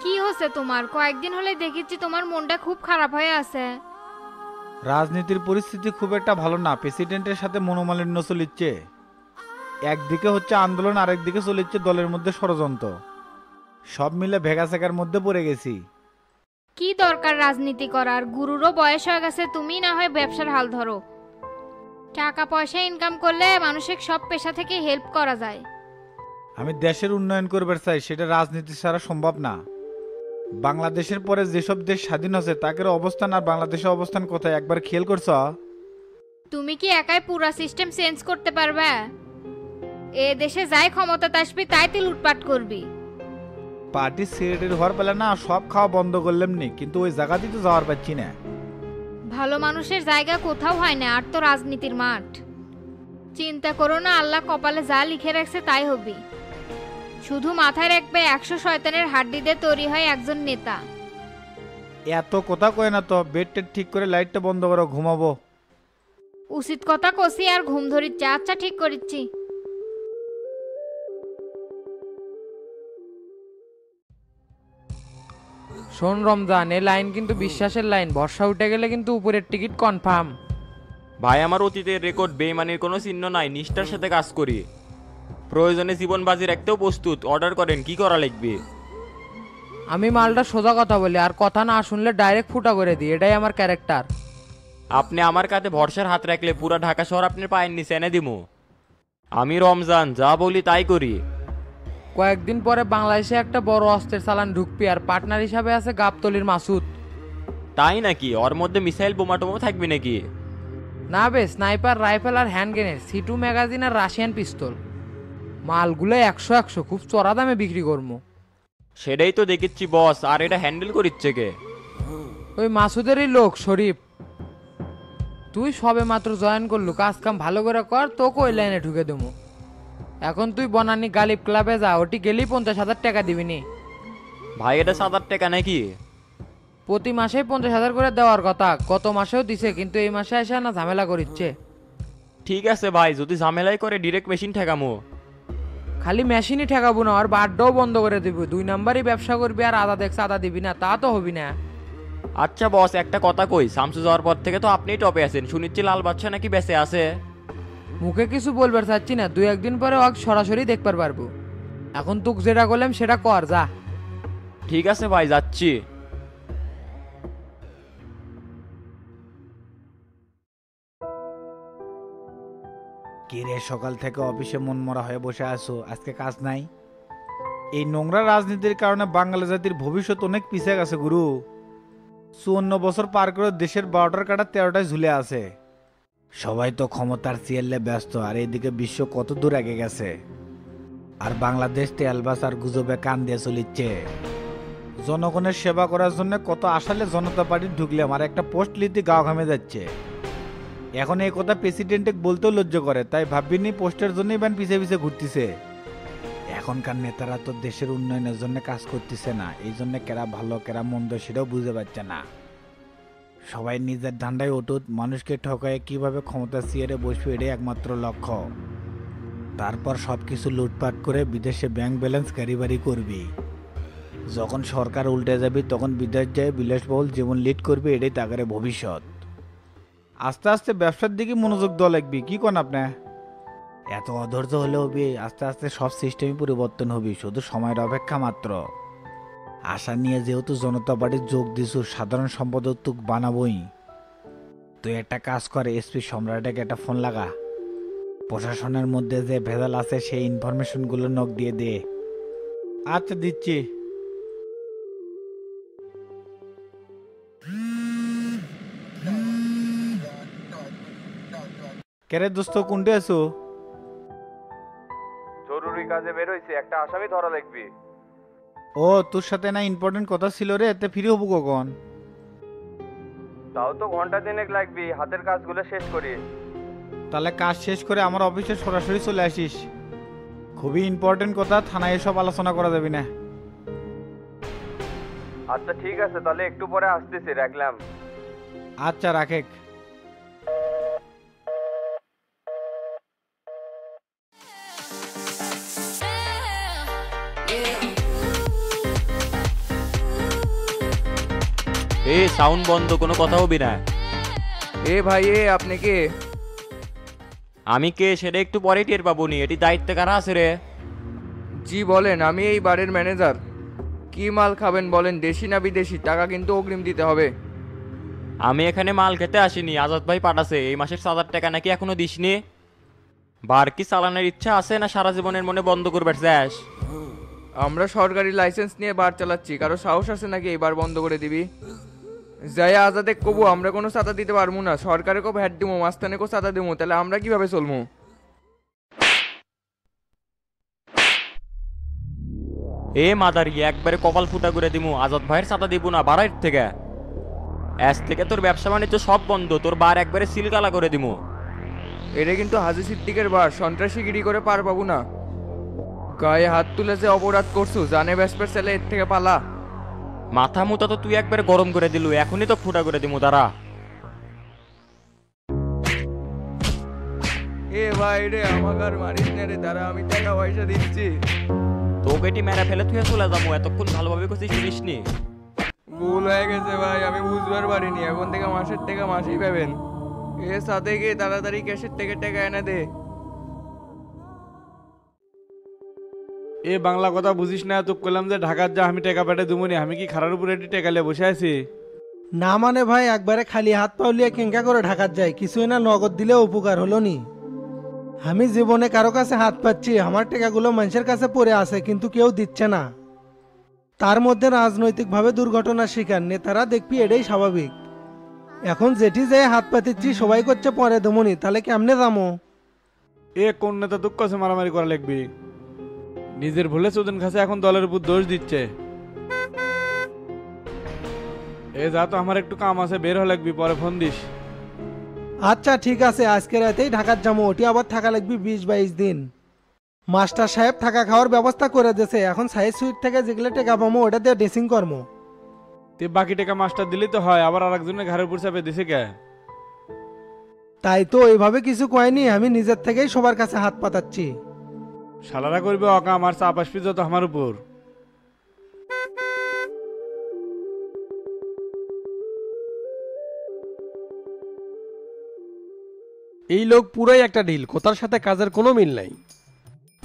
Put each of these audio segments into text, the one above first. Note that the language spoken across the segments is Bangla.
কি হচ্ছে তোমার? কয়েকদিন হলে দেখেছি তোমার মনটা খুব খারাপ হয়ে আছে। রাজনীতির পরিস্থিতি খুব একটা ভালো না, প্রেসিডেন্টের সাথে মনোমালিন্য চলিচ্ছে। একদিকে হচ্ছে আন্দোলন, আরেকদিকে চলিচ্ছে দলের মধ্যে ষড়যন্ত্র। সব মিলে ভেগাসেকার মধ্যে পড়ে গেছি। কি দরকার রাজনীতি করার? গুরুরও বয়স হয়ে গেছে, তুমি না হয় ব্যবসার হাল ধরো। টাকা পয়সা ইনকাম করলে মানুষের সব পেশা থেকে হেল্প করা যায়। আমি দেশের উন্নয়ন করবার চাই, সেটা রাজনীতি ছাড়া সম্ভব না। বাংলাদেশের পরে যেসব দেশ স্বাধীন হচ্ছে তাদের অবস্থান আর বাংলাদেশের অবস্থান কোথায় একবার খেয়াল করছ? তুমি কি একাই পুরা সিস্টেম চেঞ্জ করতে পারবে? এ দেশে যাই ক্ষমতা আসবি তাই তুই লুটপাট করবি। পার্টি সেক্রেটারি হওয়ার পেলে না সব খাওয়া বন্ধ করলাম নি, কিন্তু ওই জায়গাতেই তো যাওয়ার পাচ্ছি না। ভালো মানুষের জায়গা কোথাও হয় না, আর তো রাজনীতির মাঠ। চিন্তা করো না, আল্লাহ কপালে যা লিখে রাখছে তাই হবি। শুধু মাথায় রাখবে 100 শয়তানের হাড্ডি দিয়ে তৈরি হয় একজন নেতা। এত কথা কয় না তো, বেড টেড ঠিক করে লাইটটা বন্ধ করো, ঘুমাবো। উচিত কথা কষি আর ঘুম ধরিচ্ছে। আচ্ছা, ঠিক করিচ্ছি। শোন রমজান, এ লাইন কিন্তু বিশ্বাসের লাইন। বর্ষা উঠে গেলে কিন্তু উপরের টিকিট কনফার্ম। ভাই আমার অতীতের রেকর্ড বেইমানির কোনো চিহ্ন নাই, নিষ্ঠার সাথে কাজ করি। প্রয়োজনে জীবন বাজি রাখতেও প্রস্তুত। অর্ডার করেন, কি করা লাগবে? আমি মালটা সোজা কথা বলি, আর কথা না শুনলে ডাইরেক্ট ফুটা করে দিই, এটাই আমার ক্যারেক্টার। আপনি আমার কাছে ভরসার হাত রাখলে পুরা ঢাকা শহর আপনার পায়ের নিচে এনে দিমু। আমি রমজান, যা বলি তাই করি। কয়েকদিন পরে বাংলাদেশে একটা বড় অস্ত্রের চালান ঢুকবি, আর পার্টনার হিসাবে আছে গাবতলির মাসুদ। তাই নাকি? ওর মধ্যে মিসাইল বোমা টোমা থাকবে নাকি? না বে, স্নাইপার রাইফেল আর হ্যান্ড গ্রেনেড, C2 ম্যাগাজিন আর রাশিয়ান পিস্তল। মালগুলো 100 খুব চড়া দামে বিক্রি করবো। সেটাই তো দেখিচ্ছি বস। আর এটা হ্যান্ডেল করিচ্ছে কে? ওই মাসুদেরই লোক শরীফ। তুই সবে মাত্র জয়েন করলু, কাজ কাম ভালো করে কর, তোকে ওই লাইনে ঢুকে দেবো। এখন তুই বনানী গালিব ক্লাবে যা, ওটি গেলেই 50,000 টাকা দিবি নি। ভাই এটা 7,000 টাকা নাকি? প্রতি মাসেই 50,000 করে দেওয়ার কথা, গত মাসেও দিছে, কিন্তু এই মাসে এসে না ঝামেলা করিচ্ছে। ঠিক আছে ভাই, যদি ঝামেলাই করে ডিরেক্ট মেশিন ঠেকামো। খালি মেশিনই ঠেকাবো না, আর বাড্ডাও বন্ধ করে দিবি। 2 নাম্বারই ব্যবসা করবি, আর আদা দেখছে আদা দিবি না, তা তো হবি না। আচ্ছা বস, একটা কথা কই, শামসু যাওয়ার পর থেকে তো আপনিই টপে আছেন। শুনিচ্ছি লাল বাচ্চা নাকি বেঁচে আছে। মুখে কিছু বলবার চাচ্ছি না, 2-1 দিন পরে ওকে সরাসরি দেখবার পারবো। এখন তুক যেটা করলাম সেটা কর, যা। ঠিক আছে ভাই, যাচ্ছি। কি রে, সকাল থেকে অফিসে মন মরা হয়ে বসে আছো, আজকে কাজ নাই? এই নোংরা রাজনীতির কারণে বাঙালি জাতির ভবিষ্যৎ অনেক পিছিয়ে গেছে গুরু। 54 বছর পার করে দেশের 12টার কাটা 13টায় ঝুলে আছে। সবাই তো ক্ষমতার চিয়ালে ব্যস্ত, আর এইদিকে বিশ্ব কত দূর আগে গেছে। আর বাংলাদেশ তেলবাস আর গুজবে কান দিয়ে চলিচ্ছে। জনগণের সেবা করার জন্য কত আসালে জনতা পার্টি ঢুকলাম, আর একটা পোস্ট লিতে গাও ঘামে যাচ্ছে। এখন এই কথা প্রেসিডেন্টে বলতেও লজ্জা করে, তাই ভাবিনি পোস্টের জন্যই ব্যান পিছে পিছে ঘুরতেছে। এখনকার নেতারা তো দেশের উন্নয়নের জন্য কাজ করতেছে না, এই জন্য কেরা ভালো কেরা মন্দ সেটাও বুঝতে পারছে না। সবাই নিজের ধান্দায় অটুট, মানুষকে ঠকায় কিভাবে ক্ষমতা চেয়ারে বসবে এটাই একমাত্র লক্ষ্য। তারপর সবকিছু লুটপাট করে বিদেশে ব্যাংক ব্যালেন্স কারিবারি করবি। যখন সরকার উল্টে যাবে তখন বিদেশ যায় বিলাসবহুল জীবন লিড করবে, এটাই তাগারে ভবিষ্যৎ। আস্তে আস্তে ব্যবসার দিকে মনোযোগ দেওয়া লাগবে, কি কোন আপনি? এত অধৈর্য হলে হবে? আস্তে আস্তে সব সিস্টেমই পরিবর্তন হবে, শুধু সময়ের অপেক্ষা মাত্র। আশা নিয়ে যেহেতু জনতা পার্টির যোগ দিছু, সাধারণ সম্পাদক তুক বানাবই। তুই একটা কাজ করে SP সম্রাটকে একটা ফোন লাগা। প্রশাসনের মধ্যে যে ভেজাল আছে সেই ইনফরমেশনগুলো নক দিয়ে দে। আচ্ছা, দিচ্ছি। কেরে দোস্ত, কোনটে আছো? জরুরি কাজে বের হইছে, একটা আসামি ধরা লাগবে। ও, তোর সাথে না ইম্পর্টেন্ট কথা ছিল রে, এতে ফ্রি হবো কখন? তাও তো ঘন্টা দিনেক লাগবে, হাতের কাজগুলো শেষ করি। তাহলে কাজ শেষ করে আমার অফিসে সরাসরি চলে আসিস। খুবই ইম্পর্টেন্ট কথা, থানায় এসব আলোচনা করা যাবে না। আচ্ছা ঠিক আছে, তাহলে একটু পরে আসতেছি, রাখলাম। আচ্ছা, রাখে। এ সাউন্ড বন্ধ, কোনো কথা হবি না। এ ভাই আপনি কে? আমি কে সেটা একটু পরে টের পাবো নি। এটি দায়িত্বে কারা আছে রে? জি বলেন, আমি এই বারের ম্যানেজার। কি মাল খাবেন বলেন, দেশি না বিদেশি? টাকা কিন্তু অগ্রিম দিতে হবে। আমি এখানে মাল খেতে আসিনি, আজাদ ভাই পাঠাছে। এই মাসের 7,000 টাকা নাকি এখনো দিসনি। বার কি চালানোর ইচ্ছা আছে না সারা জীবনের মনে বন্ধ করবে চাস? আমরা সরকারি লাইসেন্স নিয়ে বার চালাচ্ছি, কারো সাহস আছে নাকি এই বার বন্ধ করে দিবি? যাই আজাদে কবু আমরা কোনো চাঁদা দিতে পারবো না, সরকারে কো ভ্যাট দিবো, মাস্তানে কো চাঁদা দিবো, তাহলে আমরা কিভাবে চলবো? এ মাদারি একবারে কপাল ফুটা করে দিমু। আজাদ ভাইয়ের চাঁদা দিব না বাড়াইর থেকে। আজ থেকে তোর ব্যবসা বাণিজ্য সব বন্ধ, তোর বার একবারে সিলগালা করে দিমু। এটা কিন্তু হাজি সিদ্দিকের বার, সন্ত্রাসীগিরি করে পার পাবো না। গায়ে হাত তুলে যে অপরাধ করছু, জানে ব্যাসপের ছেলে, এর থেকে পালা। মাথা মুতা তো তুই একবারে গরম করে দিলু, এখনই তো ফুটা করে দিমু দাঁড়া। এ ভাই রে, আমাকে আর মারিস না রে, দাঁড়া আমি টাকা পয়সা দিচ্ছি। তোকে এটি মেরে ফেলে তুই চলে যাবো, এতক্ষণ ভালোভাবে করছিস শুনিসনি। ভুল হয়ে গেছে ভাই, আমি বুঝবার পারিনি। এখন থেকে মাসের টাকা মাসেই পাবেন। এ সাথে গিয়ে তাড়াতাড়ি ক্যাশের থেকে টাকা এনে দে। এ বাংলা কথা বুঝিস না, তো কইলাম যে ঢাকার যা, আমি টাকা পাঠে দুমুনি। আমি কি খারার উপরে এটি টাকা লিয়ে বসে আছি? না মানে ভাই, একবারে খালি হাত পাউলিয়া কেঙ্কা করে ঢাকার যায়, কিছুই না নগদ দিলেও উপকার হলো নি। আমি জীবনে কারো কাছে হাত পাচ্ছি, আমার টাকাগুলো মানুষের কাছে পড়ে আছে কিন্তু কেউ দিচ্ছে না। তার মধ্যে রাজনৈতিকভাবে দুর্ঘটনার শিকার নেতারা, দেখবি এটাই স্বাভাবিক। এখন যেটি যে হাত পাতিচ্ছি সবাই করছে পরে দমনি, তাহলে কেমনে যাবো? এ কোন নেতা দুঃখ আছে মারামারি করা লাগবি? নিজের ভুলে চোদন খাসে এখন দলের উপর দোষ দিচ্ছে। এ যা তো, আমার একটু কাম আছে, বের হয়ে লাগবি, পরে ফোন দিস। আচ্ছা ঠিক আছে, আজকে রাতেই ঢাকার যাবো। ওটি আবার থাকা লাগবে 20-22 দিন। মাস্টার সাহেব থাকা খাওয়ার ব্যবস্থা করে দিয়েছে, এখন সাইজ সুইট থেকে যেগুলো টাকা পাবো ওটা দিয়ে ড্রেসিং করবো। তুই বাকি টাকা মাস্টার দিলেই তো হয়, আবার আরেকজনের ঘরের উপর চাপে দিছে কে? তাই তো ওইভাবে কিছু কয়নি, আমি নিজের থেকেই সবার কাছে হাত পাতাচ্ছি। শালারা করবে অকা, আমার চাপ আসবি যত আমার উপর। এই লোক পুরাই একটা ঢিল, কোথার সাথে কাজের কোনো মিল নাই।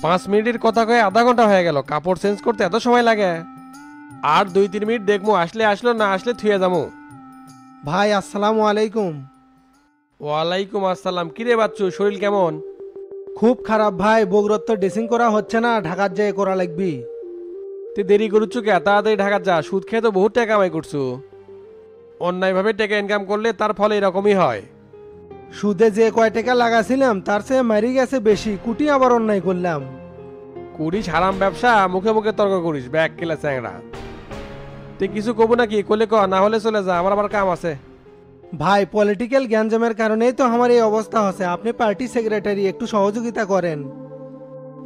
5 মিনিটের কথা কয়ে আধা ঘন্টা হয়ে গেল, কাপড় চেঞ্জ করতে এত সময় লাগে? আর 2-3 মিনিট দেখবো, আসলে আসলো, না আসলে থুয়ে যাবো। ভাই আসসালামু আলাইকুম। ওয়ালাইকুম আসসালাম। কিরে বাচ্চু, শরীর কেমন? খুব খারাপ ভাই, বগুড়ার তো ড্রেসিং করা হচ্ছে না, ঢাকার যেয়ে করা লাগবি। তুই দেরি করুচ্ছ কে? তাড়াতাড়ি ঢাকা যা, সুদ খেয়ে তো বহুত টাকা কামাই করছু। অন্যায়ভাবে টাকা ইনকাম করলে তার ফলে এরকমই হয়। সুদে যে কয় টাকা লাগাছিলাম তার চেয়ে মারি গেছে বেশি, কুটি আবার অন্যায় করলাম। করিস হারাম ব্যবসা, মুখে মুখে তর্ক করিস, ব্যাগ কেলা চ্যাংরা। তুই কিছু কব নাকি? কলে ক, না হলে চলে যা, আমার আবার কাম আছে। ভাই পলিটিক্যাল গ্যাঞ্জামের কারণেই তো আমার এই অবস্থা হচ্ছে, আপনি পার্টি সেক্রেটারি, একটু সহযোগিতা করেন।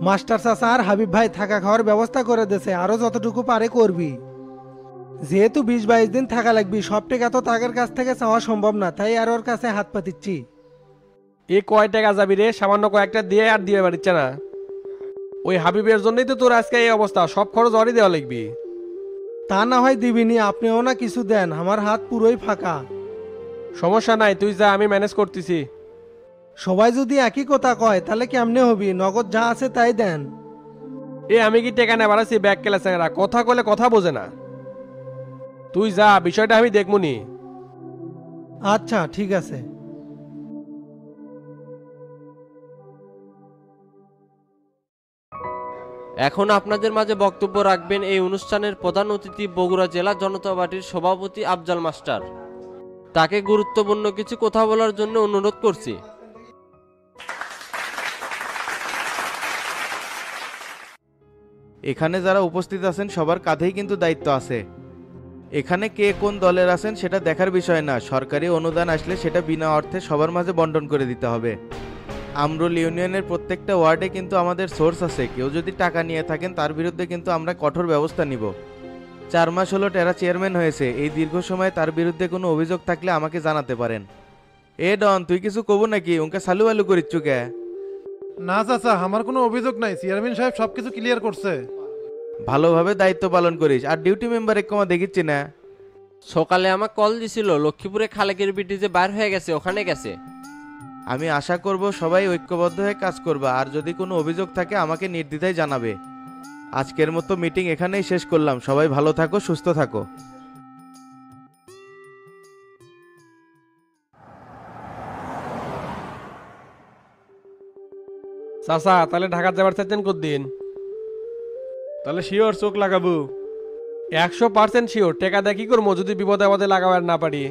মাস্টার চাচা আর হাবিব ভাই থাকা খাওয়ার ব্যবস্থা করে দিয়েছে, আরো যতটুকু পারে করবি। যেহেতু 20-22 দিন থাকা লাগবি, সব টাকা তো তাদের কাছ থেকে চাওয়া সম্ভব না, তাই আর ওর কাছে হাত পাতিচ্ছি। এ কয় টাকা যাবি রে? সামান্য কয়েকটা দিয়ে আর দিয়ে পারিচ্ছে না। ওই হাবিবের জন্যই তো তোর আজকে এই অবস্থা, সব খরচ অরই দেওয়া লাগবি। তা না হয় দিবিনি, আপনিও না কিছু দেন, আমার হাত পুরোই ফাঁকা। সমস্যা নাই, তুই যা, আমি ম্যানেজ করতেছি। সবাই যদি একই কথা কয় তাহলে কেমনে হবি? নগদ যা আছে তাই দেন। এ আমি কি টাকা নেবার আছি? ব্যাগ কেলা চ্যাংরা, কথা কলে কথা বোঝে না। তুই যা, বিষয়টা আমি দেখমুনি। আচ্ছা ঠিক আছে। এখন আপনাদের মাঝে বক্তব্য রাখবেন এই অনুষ্ঠানের প্রধান অতিথি বগুড়া জেলা জনতা পার্টির সভাপতি আফজাল মাস্টার। তাকে গুরুত্বপূর্ণ কিছু কথা বলার জন্য অনুরোধ করছি। এখানে যারা উপস্থিত আছেন সবার কাঁধেই কিন্তু দায়িত্ব আছে। এখানে কে কোন দলের আছেন সেটা দেখার বিষয় না, সরকারি অনুদান আসলে সেটা বিনা অর্থে সবার মাঝে বন্টন করে দিতে হবে। আমরুল ইউনিয়নের প্রত্যেকটা ওয়ার্ডে কিন্তু আমাদের সোর্স আছে, কেউ যদি টাকা নিয়ে থাকেন তার বিরুদ্ধে কিন্তু আমরা কঠোর ব্যবস্থা নিব। 4 মাস হলো টেরা চেয়ারম্যান হয়েছে, এই দীর্ঘ সময় তার বিরুদ্ধে কোনো অভিযোগ থাকলে আমাকে জানাতে পারেন। এ ডন, তুই কিছু কব নাকি? ওকে সালু আলু করিচ্ছু কে? না চাচা, আমার কোনো অভিযোগ নাই, চেয়ারম্যান সাহেব সবকিছু ক্লিয়ার করছে। ভালোভাবে দায়িত্ব পালন করিস, আর ডিউটি মেম্বার এক কমা দেখিচ্ছি না। সকালে আমাকে কল দিছিল লক্ষ্মীপুরে খালেকের বিটি যে বাইর হয়ে গেছে ওখানে গেছে। আমি আশা করব সবাই ঐক্যবদ্ধ হয়ে কাজ করবে, আর যদি কোনো অভিযোগ থাকে আমাকে নির্দ্বিধায় জানাবে। আজকের মতো মিটিং এখানেই শেষ করলাম, সবাই ভালো থাকো, সুস্থ থাকো। চাচা তাহলে ঢাকা যাবার চাচ্ছেন কতদিন? তাহলে শিওর চোখ লাগাবো। 100% শিওর। টেকা দেয় কি করবো যদি বিপদে আপদে লাগাবার না পারি?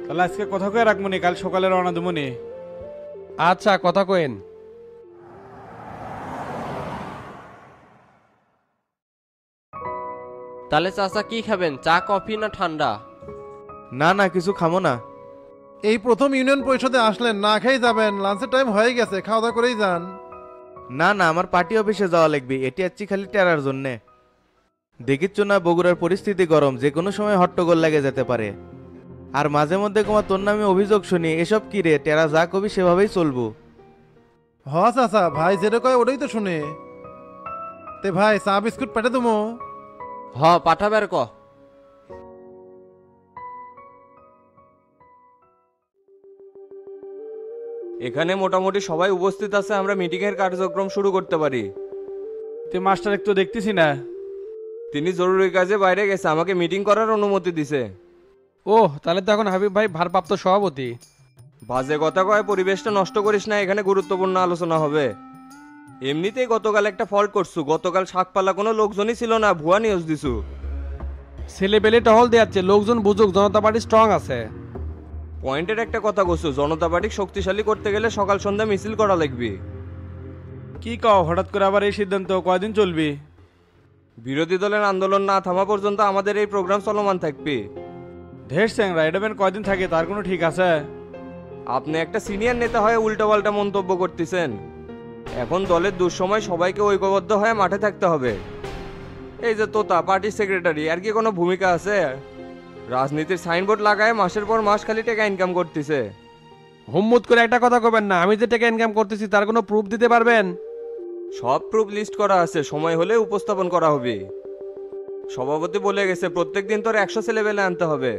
তাহলে আজকে কথা কয়ে রাখবো নি, কাল সকালে রওনা দেবো নি। আচ্ছা, কথা কয়েন। তাহলে চাচা কি খাবেন, চা কফি না ঠান্ডা? না না, কিছু খামো না। এই প্রথম ইউনিয়ন পরিষদে আসলেন, না খেয়ে যাবেন? লাঞ্চের টাইম হয়ে গেছে, খাওয়া দাওয়া করেই যান। না না, আমার পার্টি অফিসে যাওয়া লাগবে, এটি আছি খালি টেরার জন্যে। দেখিচ্ছ না বগুড়ার পরিস্থিতি গরম, যে কোনো সময় হট্টগোল লেগে যেতে পারে। আর মাঝে মধ্যে তোমার তোর নামে অভিযোগ শুনি, এসব কি রে? টেরা যা কবি সেভাবেই চলবো। হ চাচা, ভাই যেটা কয় ওটাই তো শুনে। তে ভাই চা বিস্কুট পেটে দেবো? পাঠাবার ক। এখানে মোটামুটি সবাই উপস্থিত আছে, আমরা মিটিং এর কার্যক্রম শুরু করতে পারি। তে মাস্টার একটু দেখতেছি না। তিনি জরুরি কাজে বাইরে গেছে, আমাকে মিটিং করার অনুমতি দিছে। ওহ, তাহলে তো এখন হাবিব ভাই ভারপ্রাপ্ত সভাপতি। বাজে কথা কয়, পরিবেশটা নষ্ট করিস না, এখানে গুরুত্বপূর্ণ আলোচনা হবে। এমনিতেই গতকাল একটা ফল্ট করছু, গতকাল শাকপালা কোনো লোকজনই ছিল না, ভুয়া নিউজ দিছু। ছেলে পেলে টহল দেয়াচ্ছে, লোকজন বুঝুক জনতা পার্টি স্ট্রং আছে। পয়েন্টের একটা কথা কছু, জনতা পার্টি শক্তিশালী করতে গেলে সকাল সন্ধ্যা মিছিল করা লাগবে। কি কও, হঠাৎ করে আবার এই সিদ্ধান্ত? কয়দিন চলবে? বিরোধী দলের আন্দোলন না থামা পর্যন্ত আমাদের এই প্রোগ্রাম চলমান থাকবে। ঢের স্যাংরা, এটা বেন কয়দিন থাকে তার কোনো ঠিক আছে? আপনি একটা সিনিয়র নেতা হয়ে উল্টাপাল্টা মন্তব্য করতেছেন। এখন দলের দুঃসময় সবাইকে ঐক্যবদ্ধ হয়ে মাঠে থাকতে হবে। এই যে তোতা পার্টির সেক্রেটারি, আর কি কোনো ভূমিকা আছে? রাজনীতির সাইনবোর্ড লাগায় মাসের পর মাস খালি টাকা ইনকাম করতেছে। হুম্মুত করে একটা কথা কবেন না, আমি যে টাকা ইনকাম করতেছি তার কোনো প্রুফ দিতে পারবেন? সব প্রুফ লিস্ট করা আছে, সময় হলে উপস্থাপন করা হবে। সভাপতি বলে গেছে প্রত্যেক দিন তোর 100 ছেলেবেলে আনতে হবে।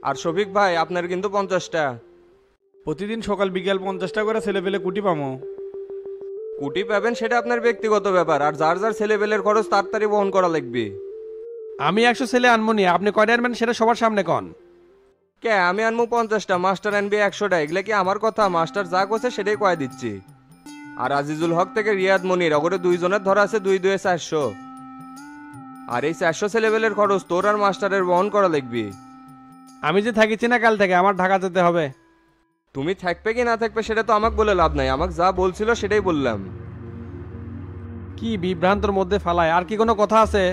আর শফিক ভাই, আপনার কিন্তু 50টা। প্রতিদিন সকাল বিকাল 50টা করে ছেলে পেলে কুটি পামো। কুটি পাবেন সেটা আপনার ব্যক্তিগত ব্যাপার, আর যার যার ছেলেবেলের খরচ তাড়াতাড়ি বহন করা লাগবে। আমি 100 ছেলে আনমনি, আপনি কয়টা আনবেন সেটা সবার সামনে কন। কে, আমি আনবো 50টা, মাস্টার আনবে 100টা। এগুলো কি আমার কথা? মাস্টার যা করছে সেটাই কয়ে দিচ্ছি। আর আজিজুল হক থেকে রিয়াদ মনির, ওগরে দুইজনের ধরা আছে 2-2 400। আর এই 400 ছেলেবেলের খরচ তোর আর মাস্টারের বহন করা লাগবে। আমি যে থাকিছি না কাল থেকে, আমার ঢাকা যেতে হবে। তুমি থাকবে কি না থাকবে সেটা তো আমাকে বলে লাভ নাই, আমাকে যা বলছিল সেটাই বললাম। কি বিভ্রান্তর মধ্যে ফালায়, আর কি কোনো কথা আছে?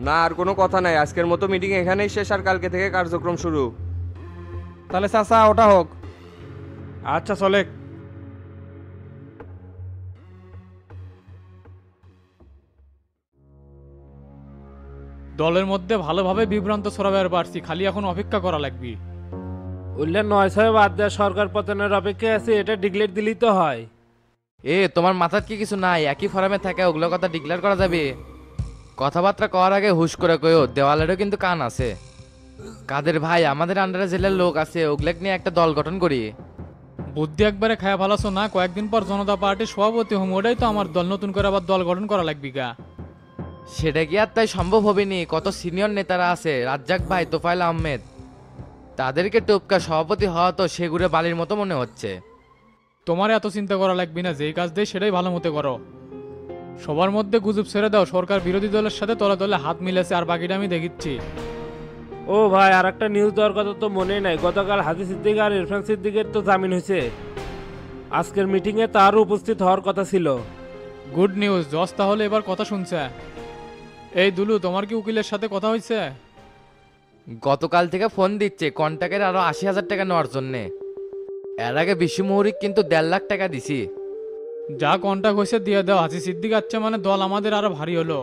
না, আর কোনো কথা নাই। আজকের মতো মিটিং এখানেই শেষ, আর কালকে থেকে কার্যক্রম শুরু। তাহলে চাচা ওটা হোক। আচ্ছা চলে। দলের মধ্যে ভালোভাবে বিভ্রান্ত ছড়াবার পারছি, খালি এখন অপেক্ষা করা লাগবে। উল্লেখ 9 বাদ দেওয়া সরকার পতনের অপেক্ষায় আছে, এটা ডিক্লেয়ার দিলেই তো হয়। তোমার মাথার কি কিছু নাই? একই ফরামে থাকে ওগুলো কথা ডিক্লেয়ার করা যাবে? কথাবার্তা কওয়ার আগে হুশ করে কইও, দেওয়ালেরও কিন্তু কান আছে। কাদের ভাই, আমাদের আন্ডারে জেলার লোক আছে, ওগুলো নিয়ে একটা দল গঠন করি। বুদ্ধি একবারে খায়া ভালাছো না, কয়েকদিন পর জনতা পার্টির সভাপতি হম, ওটাই তো আমার দল। নতুন করে আবার দল গঠন করা লাগবে গা। সেটা কি আর তাই সম্ভব হবেনি? কত সিনিয়র নেতারা আছে, রাজ্জাক ভাই, তোফায়েল আহমেদ, তাদেরকে টপকা সভাপতি হওয়া তো সেগুড়ে বালির মতো মনে হচ্ছে। তোমার এত চিন্তা করা লাগবে না, যেই কাজ দেয় সেটাই ভালো মতো করো। সবার মধ্যে গুজব ছেড়ে দাও, সরকার বিরোধী দলের সাথে তলে তলে হাত মিলেছে, আর বাকিটা আমি দেখিচ্ছি। ও ভাই, আর একটা নিউজ দেওয়ার কথা তো মনেই নাই। গতকাল হাজি সিদ্দিক আর ইরফান সিদ্দিকের তো জামিন হয়েছে। আজকের মিটিংয়ে তারও উপস্থিত হওয়ার কথা ছিল। গুড নিউজ, জজ তাহলে এবার কথা শুনছে। এই দুলু, তোমার কি উকিলের সাথে কথা হয়েছে? গতকাল থেকে ফোন দিচ্ছে কন্ট্যাক্টের আরো 80,000 টাকা নেওয়ার জন্যে। এর আগে বিশ্বমৌরিক কিন্তু 1.5 লাখ টাকা দিছি। যা কন্ট্যাক্ট হয়েছে দিয়ে দাও। হাজি সিদ্দিক আচ্ছা মানে দল আমাদের আরো ভারী হলো।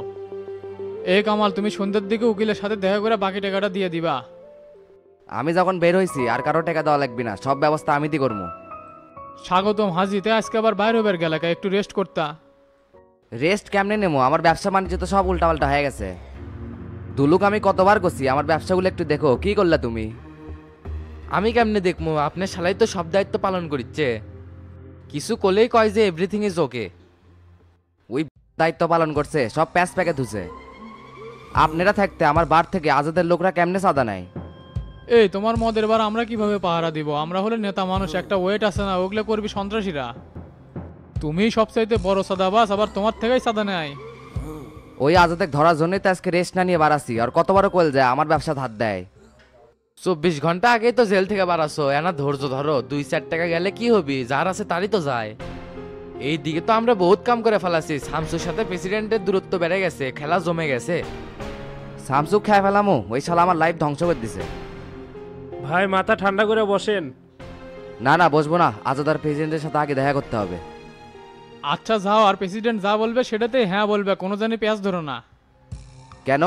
এই কামাল, তুমি সন্ধ্যের দিকে উকিলের সাথে দেখা করে বাকি টাকাটা দিয়ে দিবা। আমি যখন বের হয়েছি আর কারো টাকা দেওয়া লাগবে না, সব ব্যবস্থা আমি দি করবো। স্বাগতম হাজিতে, আজকে আবার বাইরে হবার গেলাকা, একটু রেস্ট করতা। রেস্ট কেমনে নেবো? আমার ব্যবসা বাণিজ্য তো সব উল্টাপাল্টা হয়ে গেছে। দুলুক আমি কতবার করছি আমার ব্যবসাগুলো একটু দেখো, কি করলা তুমি? আমি কেমনে দেখবো? আপনার শালাই তো সব দায়িত্ব পালন করিচ্ছে, কিছু করলেই কয় যে এভরিথিং ইজ ওকে। ওই দায়িত্ব পালন করছে, সব প্যাচ প্যাকে ধুছে। আপনারা থাকতে আমার বার থেকে আজাদের লোকরা কেমনে চাঁদা নেয়? এই তোমার মদের বার আমরা কিভাবে পাহারা দিব? আমরা হলে নেতা মানুষ, একটা ওয়েট আছে না, ওগুলো করবি সন্ত্রাসীরা। তুমি সবচাইতে বড় সাদাবাস, আবার তোমার থেকেই সাদা নেয়। ওই আজাদের ধরার জন্যই তো আজকে রেস্ট না নিয়ে বাড়াছি। আর কতবারও কল যায় আমার ব্যবসা হাত দেয়। 24 ঘন্টা আগেই তো জেল থেকে বাড়াছো, এনা ধৈর্য ধরো। 2-4 টাকা গেলে কি হবি? যার আছে তারই তো যায়। এই দিকে তো আমরা বহুত কাম করে ফেলাছি। শামসুর সাথে প্রেসিডেন্টের দূরত্ব বেড়ে গেছে, খেলা জমে গেছে। শামসু খেয়ে ফেলামো? ওই শালা আমার লাইফ ধ্বংস করে দিছে। ভাই মাথা ঠান্ডা করে বসেন। না না বসবো না, আজাদার প্রেসিডেন্টের সাথে আগে দেখা করতে হবে। আচ্ছা যাও, আর প্রেসিডেন্ট যা বলবে সেটাতে হ্যাঁ বলবে, কোনো জানি পেঁয়াজ ধরো না। কেন?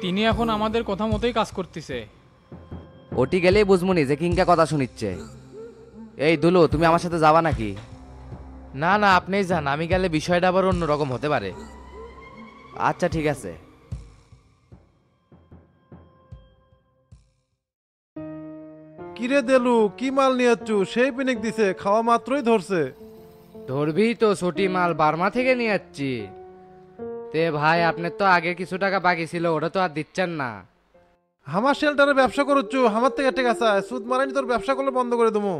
তিনি এখন আমাদের কথা মতোই কাজ করতেছে। ওটি গেলেই বুঝমুনি যে কিংকা কথা শুনিচ্ছে। এই দুলু, তুমি আমার সাথে যাবা নাকি? না না, আপনিই যান, আমি গেলে বিষয়টা আবার অন্যরকম হতে পারে। আচ্ছা ঠিক আছে। কিরে দেলু, কি মাল নিয়ে যাচ্ছু? সেই পিনিক দিছে, খাওয়া মাত্রই ধরছে। ধরবি তো, ছুটি মাল বার্মা থেকে নিয়ে যাচ্ছি। তে ভাই, আপনার তো আগে কিছু টাকা বাকি ছিল, ওটা তো আর দিচ্ছেন না। আমার শেল্টারে ব্যবসা করছু, আমার থেকে ঠিক আছে, সুদ মারানি তোর ব্যবসা করলে বন্ধ করে দেবো।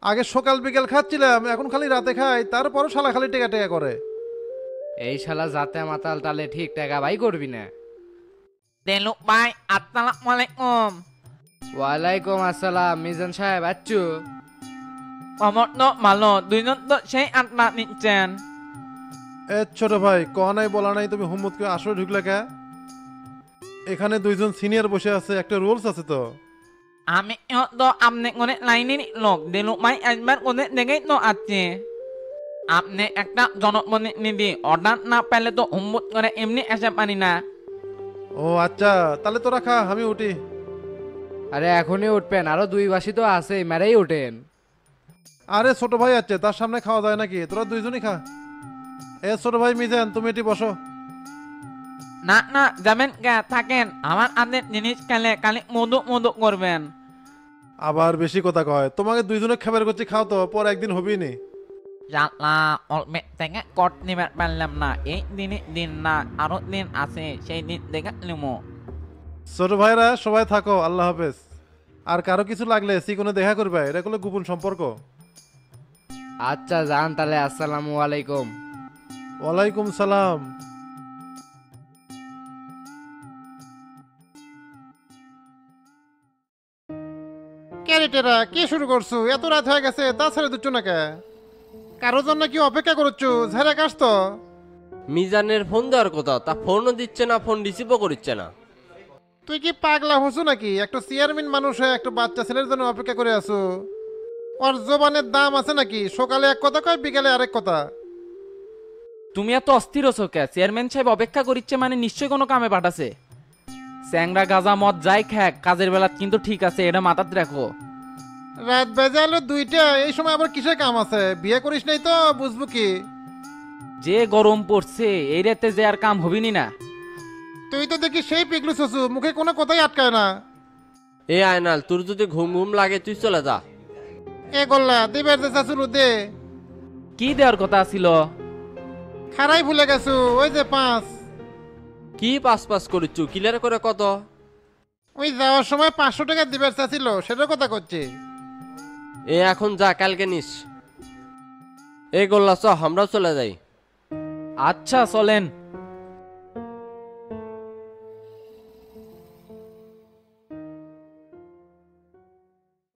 আগে সকাল বিকেল খাচ্ছিলাম, এখন খালি রাতে খাই, তারপরও শালা খালি টেকা টেকা করে। এই শালা যাতে মাতাল, তাহলে ঠিক টাকা ভাই করবি না। দেলুক ভাই, আসসালামু আলাইকুম। ওয়ালাইকুম আসসালাম। মিজান সাহেব আচ্ছু? খবর তো ভালো, দুইজন তো সেই আড্ডা নিচ্ছেন। এ ছোট ভাই, ক নাই বলা নাই, তুমি হুম্মত করে আসলে ঢুকলে কে? এখানে দুইজন সিনিয়র বসে আছে, একটা রুলস আছে তো। আমি তো আপনি করে লাইনের লোক, দেলুক ভাই একবার করে দেখেই তো আছে। আপনি একটা জনপ্রতিনিধি, অর্ডার না পেলে তো হুম্মত করে এমনি এসে পারি না। ও আচ্ছা, তাহলে তোরা খা, আমি উঠি। আরে এখনই উঠবেন? আরো 2 বাসি তো আছে, মেরেই উঠেন। আরে ছোট ভাই আছে, তার সামনে খাওয়া যায় নাকি? তোরা দুইজনই খা। এ ছোট ভাই মিজান, তুমি এটি বসো। না না, যাবেন কে? থাকেন, আমার আদের জিনিস খেলে খালি মধু মধু করবেন। আবার বেশি কথা কয়। তোমাকে দুইজনে খাবার করছি, খাও তো, পর একদিন হবি নি। জানলা অল্পে থেকে কট নিবে পারলাম না। এই দিনে দিন না, আরো দিন আছে, সেই দিন দেখে নিমো। ছোট ভাইরা সবাই থাকো, আল্লাহ হাফেজ। আর কারো কিছু লাগলে সিকোনে দেখা করবে, এটা কোনো গোপন সম্পর্ক। আচ্ছা যান তাহলে, আসসালামু আলাইকুম। ওয়ালাইকুম সালাম। ক্যারেটেরা কি শুরু করছো? এত রাত হয়ে গেছে, তা ছেড়ে দিচ্ছ না কে? কারোর জন্য কি অপেক্ষা করছো? ঝেড়ে কাস তো। মিজানের ফোন দেওয়ার কথা, তা ফোনও দিচ্ছে না, ফোন রিসিভও করছে না। তুই কি পাগলা হচ্ছ নাকি? একটা চেয়ারম্যান মানুষ হয়ে একটা বাচ্চা ছেলের জন্য অপেক্ষা করে আছো? ওর জবানের দাম আছে নাকি? সকালে এক কথা কয়, বিকালে আরেক কথা। তুমি এত অস্থির হছো কে? চেয়ারম্যান সাহেব অপেক্ষা করিচ্ছে মানে নিশ্চয়ই কোনো কামে পাঠাছে। স্যাংরা গাজা মদ যাই খ্যাক, কাজের বেলা কিন্তু ঠিক আছে, এটা মাথাতে রাখো। রাত বেজে আলো 2টা, এই সময় আবার কিসের কাম আছে? বিয়ে করিস নাই তো, বুঝবো কি? যে গরম পড়ছে, এই রাতে যে আর কাম হবিনি না। তুই তো দেখি সেই পিগলু শশু, মুখে কোনো কথাই আটকায় না। এ আয়নাল, তোর যদি ঘুম ঘুম লাগে তুই চলে যা। এ গোল্লা, দিবের যে শাশুড়ু দে। কি দেওয়ার কথা ছিল? খারাই ভুলে গেছো, ওই যে 5। কি পাস পাস করিচ্ছু, ক্লিয়ার করে কত? ওই যাওয়ার সময় 500 টাকা দিবের ছিল, সেটার কথা করছি। এ এখন যা, কালকে নিস। এই গোল্লা চ, আমরাও চলে যাই। আচ্ছা চলেন।